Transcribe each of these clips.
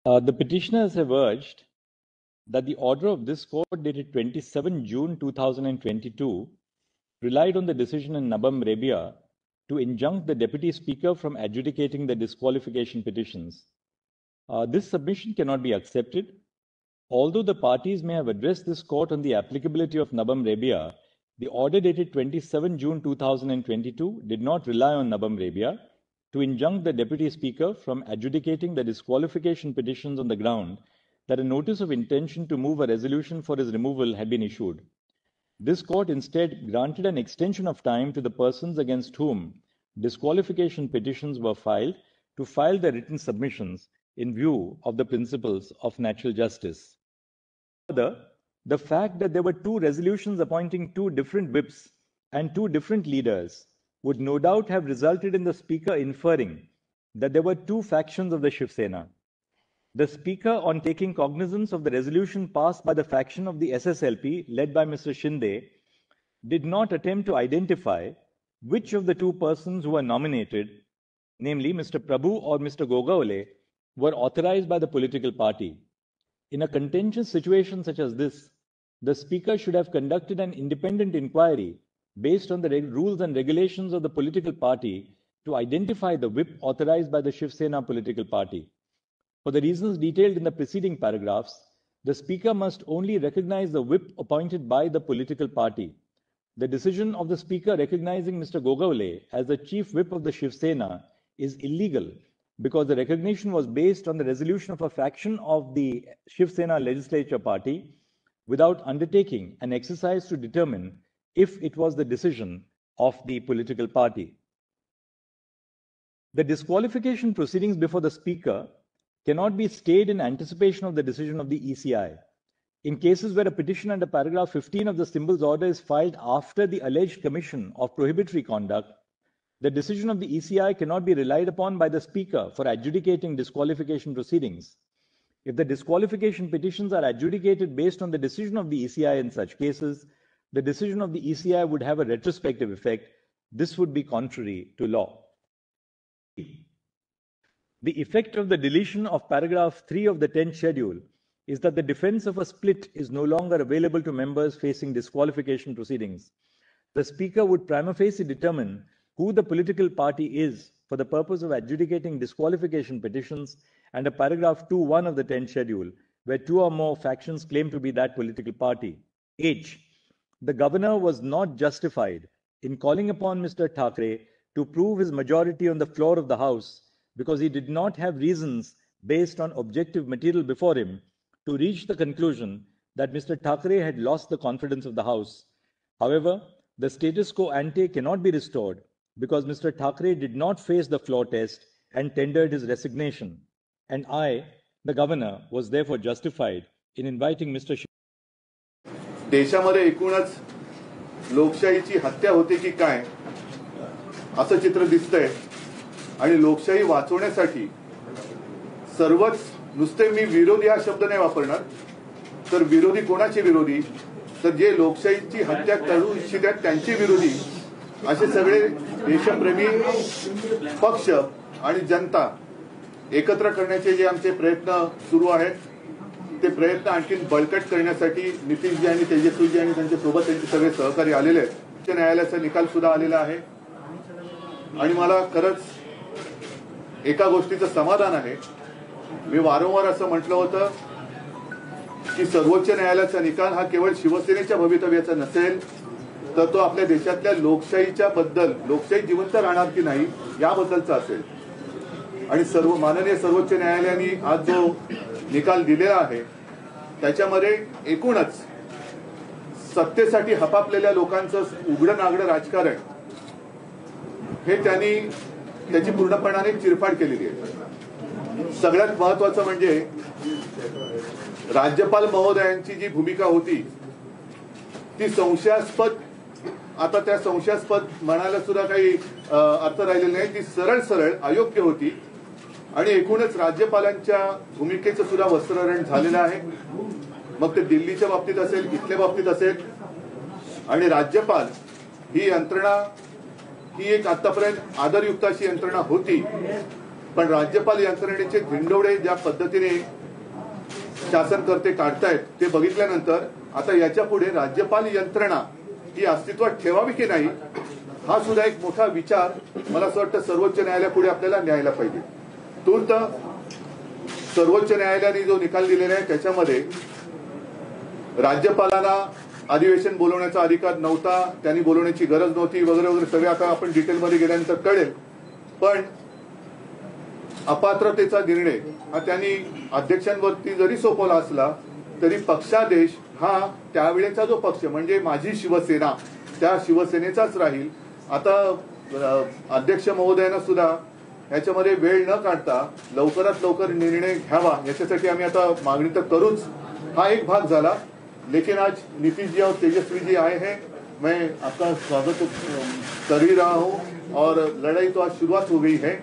The petitioners have urged that the order of this court dated 27 June 2022 relied on the decision in Nabam Rebia to injunct the Deputy Speaker from adjudicating the disqualification petitions. This submission cannot be accepted. Although the parties may have addressed this court on the applicability of Nabam Rebia, the order dated 27 June 2022 did not rely on Nabam Rebia to injunct the Deputy Speaker from adjudicating the disqualification petitions on the ground that a notice of intention to move a resolution for his removal had been issued. This court instead granted an extension of time to the persons against whom disqualification petitions were filed to file their written submissions in view of the principles of natural justice. Further, the fact that there were two resolutions appointing two different whips and two different leaders would no doubt have resulted in the Speaker inferring that there were two factions of the Shiv Sena. The Speaker, on taking cognizance of the resolution passed by the faction of the SSLP led by Mr. Shinde, did not attempt to identify which of the two persons who were nominated, namely Mr. Prabhu or Mr. Gogaole, were authorized by the political party. In a contentious situation such as this, the Speaker should have conducted an independent inquiry based on the rules and regulations of the political party to identify the whip authorized by the Shiv Sena political party. For the reasons detailed in the preceding paragraphs, the Speaker must only recognize the whip appointed by the political party. The decision of the Speaker recognizing Mr. Gogaole as the chief whip of the Shiv Sena is illegal because the recognition was based on the resolution of a faction of the Shiv Sena legislature party without undertaking an exercise to determine if it was the decision of the political party. The disqualification proceedings before the Speaker cannot be stayed in anticipation of the decision of the ECI. In cases where a petition under paragraph 15 of the Symbols Order is filed after the alleged commission of prohibitory conduct, the decision of the ECI cannot be relied upon by the Speaker for adjudicating disqualification proceedings. If the disqualification petitions are adjudicated based on the decision of the ECI in such cases, the decision of the ECI would have a retrospective effect. This would be contrary to law. The effect of the deletion of paragraph 3 of the 10th schedule is that the defense of a split is no longer available to members facing disqualification proceedings. The Speaker would prima facie determine who the political party is for the purpose of adjudicating disqualification petitions under paragraph 2(1) of the 10th schedule, where two or more factions claim to be that political party. H. The Governor was not justified in calling upon Mr. Thackeray to prove his majority on the floor of the House because he did not have reasons based on objective material before him to reach the conclusion that Mr. Thackeray had lost the confidence of the House. However, the status quo ante cannot be restored because Mr. Thackeray did not face the floor test and tendered his resignation. And I, the Governor, was therefore justified in inviting Mr. देशामध्ये एकूणच लोकशाहीची हत्या होते की काय असं चित्र दिसतंय आणि लोकशाही वाचवण्यासाठी सर्वच नुसते मी विरोधी हा शब्द नाही वापरणार तर विरोधी कोणाचे विरोधी तर जे लोकशाहीची हत्या करू इच्छितात त्यांचे विरोधी असे सगळे देशप्रेमी पक्ष आणि जनता एकत्र करण्याचे जे आमचे प्रयत्न सुरू आहेत ते प्रयत्न आणखी बळकट करण्यासाठी नितीशजी आणि तेजस्वीजी आणि त्यांच्या सोबत त्यांचे सगळे सहकारी आलेले आहेत. न्यायालयाचा निकाल सुद्धा आलेला आहे आणि मला खरंच एका गोष्टीचं समाधान आहे. मी वारंवार असं म्हटलं होतं की सर्वोच्च न्यायालयाचा निकाल हा केवळ शिवसेनेच्या भवितव्याचा नसेल तर तो आपल्या देशातल्या लोकशाहीच्या बद्दल लोकशाही जिवंत राहणार की नाही याबद्दलचा असेल आणि सर्व माननीय सर्वोच्च न्यायालयाने आज जो निकाल दिलेला आहे त्याच्यामध्ये एकूणच सत्तेसाठी हपापलेल्या लोकांचं उघडं नागडं राजकारण हे त्यांनी त्याची पूर्णपणाने चिरफाड केलेली आहे. सगळ्यात महत्त्वाचं म्हणजे राज्यपाल महोदयांची जी भूमिका होती ती संशयास्पद, आता त्या संशयास्पद म्हणायला सुद्धा काही अर्थ राहिलेला नाही. ती सरळ सरळ अयोग्य होती आणि एकूणच राज्यपालांच्या भूमिकेचं सुद्धा वस्त्रहरण झालेलं आहे. मग ते दिल्लीच्या बाबतीत असेल, इथल्या बाबतीत असेल. आणि राज्यपाल ही यंत्रणा ही एक आतापर्यंत आदरयुक्त अशी यंत्रणा होती पण राज्यपाल यंत्रणेचे धिंडवडे ज्या पद्धतीने शासनकर्ते काढतायत ते बघितल्यानंतर आता याच्या पुढे राज्यपाल यंत्रणा ही अस्तित्वात ठेवावी की नाही हा सुद्धा एक मोठा विचार मला असं वाटतं सर्वोच्च न्यायालयापुढे आपल्याला न्यायला पाहिजे. तूर्त सर्वोच्च न्यायालयाने जो निकाल दिलेला आहे त्याच्यामध्ये राज्यपालांना अधिवेशन बोलवण्याचा अधिकार नव्हता, त्यांनी बोलवण्याची गरज नव्हती वगैरे वगैरे सगळे आता आपण डिटेलमध्ये गेल्यानंतर कळेल. पण अपात्रतेचा निर्णय हा त्यांनी अध्यक्षांवरती जरी सोपवला असला तरी पक्षादेश हा त्यावेळेचा जो पक्ष म्हणजे माझी शिवसेना त्या शिवसेनेचाच राहील. आता अध्यक्ष महोदयांना सुद्धा याच्यामध्ये वेळ न काढता लवकरात लवकर निर्णय घ्यावा याच्यासाठी आम्ही आता मागणी तर करूच. हा एक भाग झाला. लेकिन आज नीतीश जी और तेजस्वी जी आए हैं, मैं आपका स्वागत कर ही रहा हूं और लड़ाई तो आज शुरुआत हो गई है.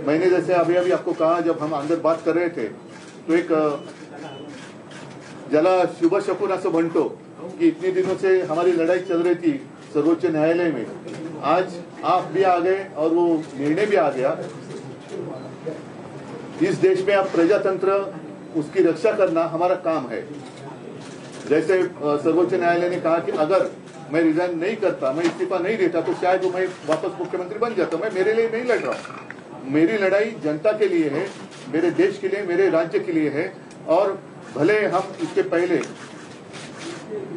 मैंने जैसे अभी अभी आपको कहा जब हम अंदर बात कर रहे थे तो एक ज्याला शुभ शकुन असं म्हणतो कि इतने दिनों से हमारी लड़ाई चल रही थी सर्वोच्च न्यायालय में, आज आप भी आ गए और वो निर्णय भी आ गया. इस देश में अब प्रजातंत्र उसकी रक्षा करना हमारा काम है. जैसे सर्वोच्च न्यायालय ने कहा कि अगर मैं रिजाइन नहीं करता, मैं इस्तीफा नहीं देता तो शायद मैं वापस मुख्यमंत्री बन जाता. मैं मेरे लिए नहीं लड़ रहा हूं, मेरी लड़ाई जनता के लिए है, मेरे देश के लिए, मेरे राज्य के लिए है. और भले हम इसके पहले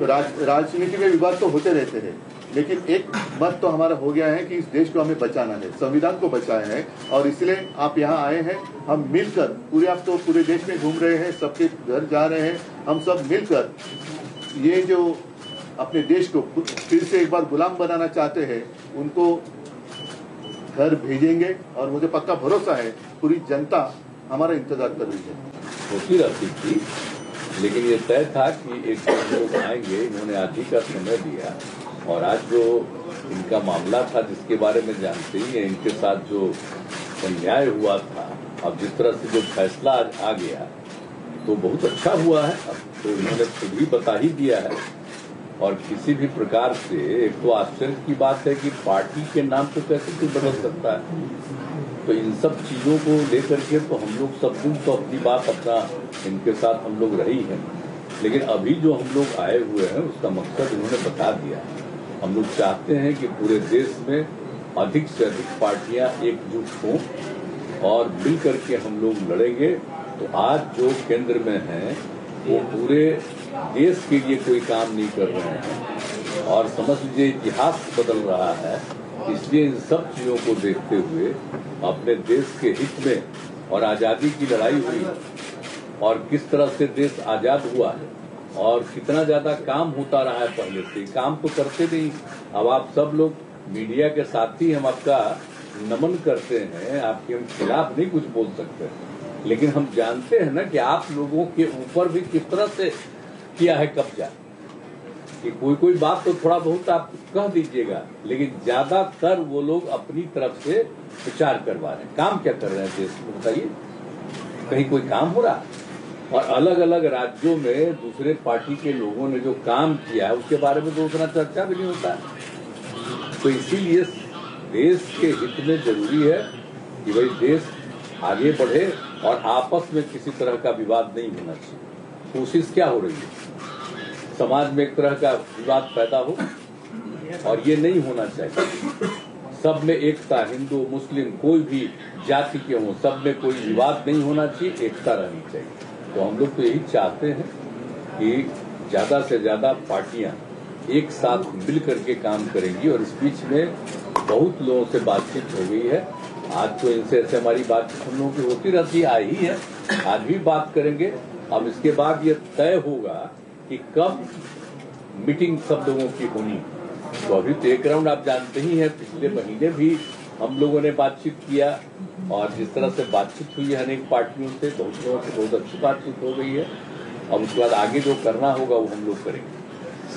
राजनीति में विवाद तो होते रहते हैं, लेकिन एक मत तो हमारा हो गया है कि इस देश को हमें बचाना है, संविधान को बचाया है. और इसलिए आप यहाँ आए हैं, हम मिलकर पूरे आप तो पूरे देश में घूम रहे हैं, सबके घर जा रहे हैं, हम सब मिलकर ये जो अपने देश को फिर से एक बार गुलाम बनाना चाहते हैं उनको घर भेजेंगे. और मुझे पक्का भरोसा है पूरी जनता हमारा इंतजार कर रही है. होती रहती थी, लेकिन ये तय था कि एक लोग आएंगे. इन्होंने आज ही का समय दिया और आज जो इनका मामला था जिसके बारे में जानते ही हैं, इनके साथ जो अन्याय हुआ था, अब जिस तरह से जो फैसला आज आ गया तो बहुत अच्छा हुआ है. अब तो इन्होंने खुद ही बता ही दिया है. और किसी भी प्रकार से एक तो आश्चर्य की बात है कि पार्टी के नाम को कैसे कोई बदल सकता है. तो इन सब चीजों को लेकर के तो हम लोग सब दिन तो अपनी बात अपना इनके साथ हम लोग रही हैं, लेकिन अभी जो हम लोग आए हुए हैं उसका मकसद इन्होंने बता दिया. हम लोग चाहते हैं कि पूरे देश में अधिक से अधिक पार्टियां एकजुट हों और मिल करके हम लोग लड़ेंगे. तो आज जो केंद्र में है वो पूरे देश के लिए कोई काम नहीं कर रहे हैं और समझ लीजिए इतिहास बदल रहा है. इसलिए इन सब चीजों को देखते हुए अपने देश के हित में और आजादी की लड़ाई हुई और किस तरह से देश आजाद हुआ है और कितना ज्यादा काम होता रहा है पहले से. काम तो करते नहीं. अब आप सब लोग मीडिया के साथी हम आपका नमन करते हैं, आपके हम खिलाफ नहीं कुछ बोल सकते, लेकिन हम जानते हैं ना कि आप लोगों के ऊपर भी किस तरह से किया है कब्जा. कि कोई बात तो थोड़ा बहुत आप कह दीजिएगा, लेकिन ज्यादातर वो लोग अपनी तरफ से विचार करवा रहे हैं. काम क्या कर रहे हैं देश में बताइए? कहीं कोई काम हो रहा? और अलग अलग राज्यों में दूसरे पार्टी के लोगों ने जो काम किया है उसके बारे में तो उतना चर्चा भी नहीं होता. तो इसीलिए देश के हित में जरूरी है कि भाई देश आगे बढ़े और आपस में किसी तरह का विवाद नहीं होना चाहिए. कोशिश क्या हो रही है? समाज में एक तरह का विवाद पैदा हो और ये नहीं होना चाहिए. सब में एकता, हिंदू मुस्लिम कोई भी जाति के हों, सब में कोई विवाद नहीं होना चाहिए, एकता रहनी चाहिए. तो हम लोग तो यही चाहते हैं कि ज्यादा से ज्यादा पार्टियां एक साथ मिल करके काम करेंगी. और इस बीच में बहुत लोगों से बातचीत हो गई है. आज तो इनसे ऐसे हमारी बातचीत हम लोगों की होती रहती आई ही है, आज भी बात करेंगे. अब इसके बाद ये तय होगा कि कब मीटिंग सब लोगों की होनी. तो अभी तो एक राउंड आप जानते ही हैं, पिछले महीने भी हम लोगों ने बातचीत किया और जिस तरह से बातचीत हुई है अनेक पार्टियों से, बहुत लोगों से बहुत अच्छी बातचीत हो गई है. अब उसके बाद आगे जो करना होगा वो हम लोग करेंगे.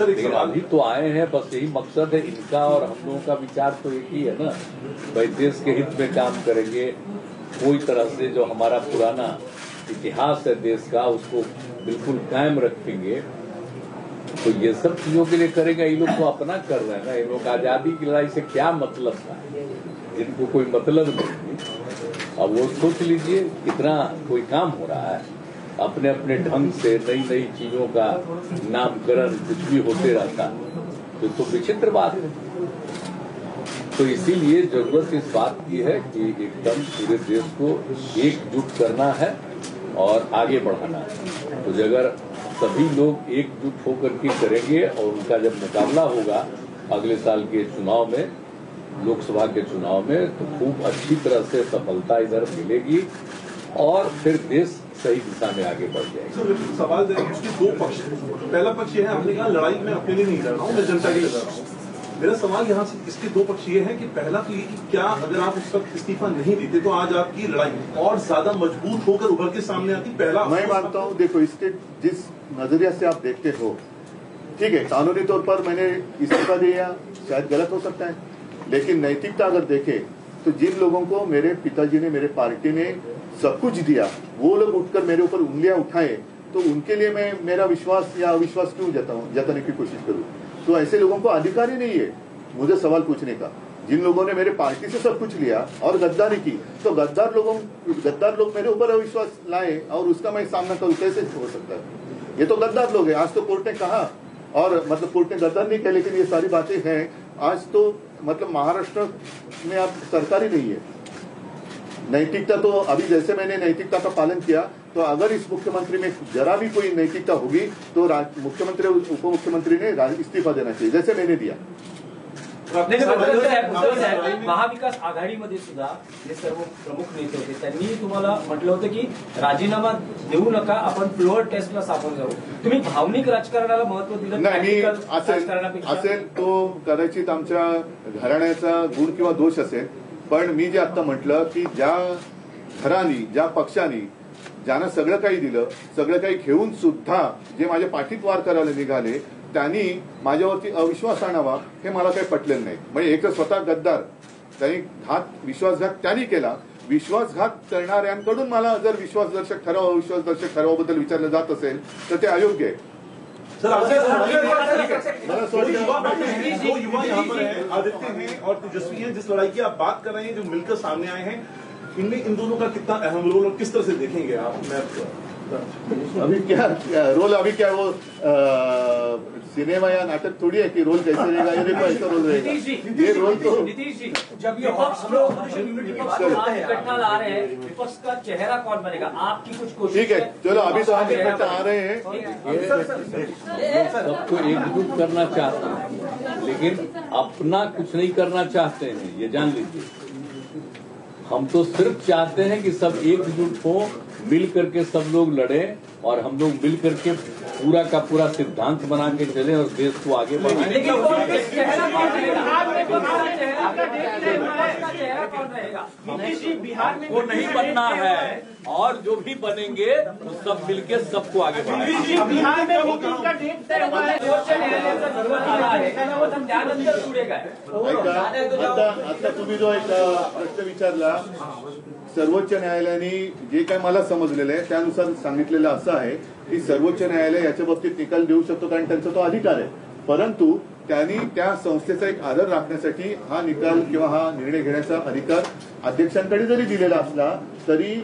लेकिन अभी तो आए हैं, बस यही मकसद है इनका और हम लोगों का विचार तो एक ही है ना, भाई देश के हित में काम करेंगे. कोई तरह से जो हमारा पुराना इतिहास है देश का उसको बिल्कुल कायम रखेंगे. तो ये सब चीजों के लिए करेंगे. ये लोग तो अपना कर रहे हैं ना. ये लोग आजादी की लड़ाई से क्या मतलब था, जिनको कोई मतलब नहीं. अब वो सोच लीजिए कितना कोई काम हो रहा है, अपने अपने ढंग से नई नई चीजों का नामकरण कुछ भी होते रहता है, तो विचित्र बात है। तो इसीलिए जरूरत इस बात की है कि एकदम पूरे देश को एकजुट करना है और आगे बढ़ाना है। तो अगर सभी लोग एकजुट होकर के करेंगे और उनका जब मुकाबला होगा अगले साल के चुनाव में, लोकसभा के चुनाव में, तो खूब अच्छी तरह से सफलता इधर मिलेगी और फिर देश सही दिशा में आगे बढ़ जाएगा। सर, सवाल उसके दो पक्ष हैं। पहला पक्ष ये है, आपने कहा लड़ाई में अपने लिए नहीं लड़ रहा हूँ, मैं जनता के लिए लड़ रहा हूँ। मेरा सवाल यहाँ से इसके दो पक्ष ये है कि पहला तो ये कि क्या अगर आप उस वक्त इस्तीफा नहीं देते तो आज आपकी लड़ाई और ज्यादा मजबूत होकर उभर के सामने आती? पहला मैं मानता हूँ, देखो इसके जिस नजरिया से आप देखते हो, ठीक है, कानूनी तौर पर मैंने इस्तीफा दिया, शायद गलत हो सकता है, लेकिन नैतिकता अगर देखे तो जिन लोगों को मेरे पिताजी ने, मेरे पार्टी ने सब कुछ दिया, वो लोग उठकर मेरे ऊपर उंगलियां उठाए, तो उनके लिए मैं मेरा विश्वास या अविश्वास क्यों जताने की कोशिश करूं? तो ऐसे लोगों को अधिकार ही नहीं है मुझे सवाल पूछने का। जिन लोगों ने मेरे पार्टी से सब कुछ लिया और गद्दारी की, तो गद्दार लोग मेरे ऊपर अविश्वास लाए और उसका मैं सामना करूं, कैसे हो सकता है? ये तो गद्दार लोग हैं। आज तो कोर्ट ने कहा, और मतलब कोर्ट ने गद्दार नहीं कहा, लेकिन ये सारी बातें हैं। आज तो मतलब महाराष्ट्र में अब सरकार ही नहीं है। नैतिकता तो अभी जैसे मैंने नैतिकता का पालन किया, तो अगर इस मुख्यमंत्री में जरा भी कोई नैतिकता होगी तो मुख्यमंत्री और उप मुख्यमंत्री ने इस्तीफा देना चाहिए, जैसे मैंने दिया। महाविकास आघाडीमध्ये सुद्धा जे सर्व प्रमुख नेते होते त्यांनी तुम्हाला म्हटलं होतं की राजीनामा देऊ नका, आपण फ्लोअर टेस्टला सामोरं जाऊ. तुम्ही भावनिक राजकारणाला महत्व दिलं नाही. असेल तो कदाचित आमच्या घराण्याचा गुण किंवा दोष असेल, पण मी जे आता म्हटलं की ज्या घरानी, ज्या पक्षांनी ज्यांना सगळं काही दिलं, सगळं काही घेऊन सुद्धा जे माझ्या पाठीत वार करायला निघाले, त्यांनी माझ्यावरती अविश्वास आणावा हे मला काही पटलेलं नाही. म्हणजे एक तर स्वतः गद्दार, त्यांनी विश्वासघात त्यांनी केला. विश्वासघात करणाऱ्यांकडून मला जर विश्वासदर्शक ठराव, अविश्वासदर्शक ठरावाबद्दल विचारलं जात असेल तर ते अयोग्य आहे. दो युवा यहाँ पर हैं, आदित्य हैं और तेजस्वी हैं. जिस लड़ाई की आप बात कर रहे हैं, जो मिलकर सामने आए हैं, इनमें इन दोनों का कितना अहम रोल और किस तरह से देखेंगे आप? अभी क्या रोल, अभी क्या वो सिनेमा या नाटक थोड़ी है कि रोल कैसे रहेगा, ये देखो ऐसा रोल रहेगा. ये रोल तो नीतीश जी, जब ये घटना ला रहे हैं, विपक्ष का चेहरा कौन बनेगा? आपकी कुछ कोशिश? ठीक है, चलो अभी तो हम इकट्ठा आ रहे हैं. सबको एकजुट करना चाहते हैं, लेकिन अपना कुछ नहीं करना चाहते हैं, ये जान लीजिए. हम तो सिर्फ चाहते हैं कि सब एकजुट हो, मिल करके सब लोग लड़े और हम लोग मिल करके पूरा का पूरा सिद्धांत बना के चले और देश को आगे बढ़ाएं. लेकिन चेहरा कौन रहेगा? बिहार में वो नहीं बनना है, और जो भी बनेंगे वो सब मिलके सबको आगे बढ़ाएंगे. बिहार में मीटिंग का डेट तय हुआ है, सर्वोच्च न्यायालयाचा निकाल आला आहे, वो त्यानंतर पुढे काय? आता तुम्ही जो एक प्रश्न विचारला, सर्वोच्च न्यायालयाने जे काय मला समजलेलं आहे त्यानुसार सांगितलेलं असं आहे की सर्वोच्च न्यायालय याच्या बाबतीत निकाल देऊ शकतो, कारण त्यांचा तो अधिकार आहे. परंतु त्यांनी त्या संस्थेचा एक आदर राखण्यासाठी हा निकाल किंवा हा निर्णय घेण्याचा अधिकार अध्यक्षांकडे जरी दिलेला असला तरी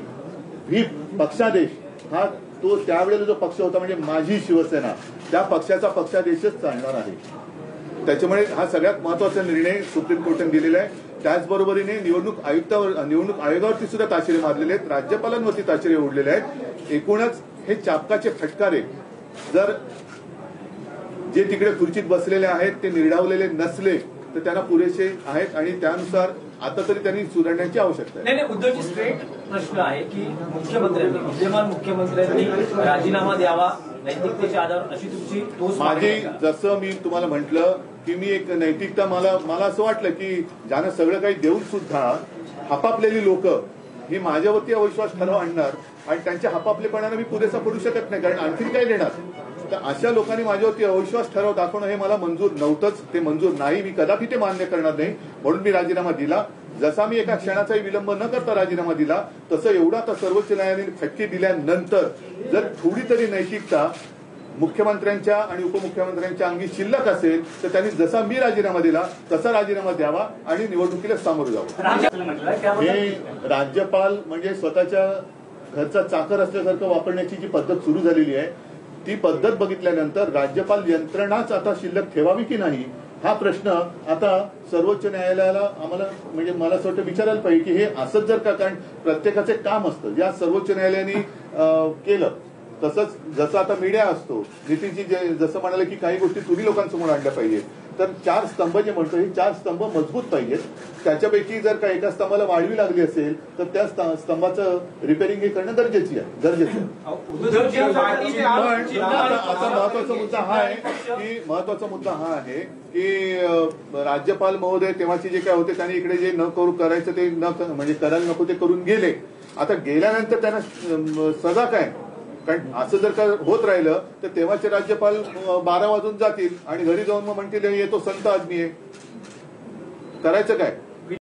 व्हीप पक्षादेश हा तो त्यावेळेला जो पक्ष होता म्हणजे माझी शिवसेना, त्या पक्षाचा पक्षादेशच चालणार आहे. त्याच्यामुळे हा सगळ्यात महत्वाचा निर्णय सुप्रीम कोर्टाने दिलेला आहे. त्याचबरोबरीने निवडणूक आयोगावरती सुद्धा ताशेरे मारलेले आहेत, राज्यपालांवरती ताशेरे ओढलेले आहेत. एकूणच हे चापकाचे फटकारे जर जे तिकडे खुर्चीत बसलेले आहेत ते निर्डावलेले नसले तर त्यांना पुरेसे आहेत आणि त्यानुसार आता तरी त्यांनी सुधारण्याची आवश्यकता आहे. नाही, उद्धवजी स्ट्रेट प्रश्न आहे की मुख्यमंत्र्यांनी, विद्यमान मुख्यमंत्र्यांनी राजीनामा द्यावा नैतिकतेच्या आधारावर, अशी तुमची माझी, जसं मी तुम्हाला म्हटलं की मी एक नैतिकता, मला असं वाटलं की ज्यांना सगळं काही देऊन सुद्धा हापापलेली लोक ही माझ्यावरती अविश्वास ठराव आणणार आणि त्यांच्या हापापलेपणाने मी पुरेसा पडू शकत नाही, कारण आणखी काय देणार. तर अशा लोकांनी माझ्यावरती अविश्वास ठराव दाखवणं हे मला मंजूर नव्हतंच, ते मंजूर नाही. मी कदापि ते मान्य करणार नाही, म्हणून मी राजीनामा दिला. जसा मी एका क्षणाचाही विलंब न करता राजीनामा दिला, तसं एवढा आता सर्वोच्च न्यायालयाने फटके दिल्यानंतर जर थोडी तरी नैतिकता मुख्यमंत्र्यांच्या आणि उपमुख्यमंत्र्यांच्या अंगी शिल्लक असेल तर त्यांनी जसा मी राजीनामा दिला तसा राजीनामा द्यावा आणि निवडणुकीला सामोरं जावं. हे राज्यपाल म्हणजे स्वतःच्या घरचा चाकर असल्यासारखं वापरण्याची जी पद्धत सुरू झालेली आहे ती पद्धत बघितल्यानंतर राज्यपाल यंत्रणाच आता शिल्लक ठेवावी की नाही हा प्रश्न आता सर्वोच्च न्यायालयाला आम्हाला म्हणजे मला असं वाटतं विचारायला पाहिजे की हे असंच जर का, कारण प्रत्येकाचे काम असतं ज्या सर्वोच्च न्यायालयाने केलं तसंच जसं आता मीडिया असतो नितीनजी जसं म्हणाले की काही गोष्टी तुम्ही लोकांसमोर आणल्या पाहिजे तर 4 स्तंभ जे म्हणतो हे 4 स्तंभ मजबूत पाहिजेत. त्याच्यापैकी जर का एका स्तंभाला वाढवी लागली असेल तर त्या स्तंभाचं रिपेअरिंग हे करणं गरजेचं आहे. पण आता महत्वाचा मुद्दा हा आहे की राज्यपाल महोदय तेव्हाचे जे काय होते त्यांनी इकडे जे न करू करायचं ते म्हणजे करायला नको ते करून गेले. आता गेल्यानंतर त्यांना सजा काय, कारण असं जर का होत राहिलं तर तेव्हाचे राज्यपाल 12 वाजून जातील आणि घरी जाऊन मग म्हणतील येतो संत आदमी आहे, करायचं काय.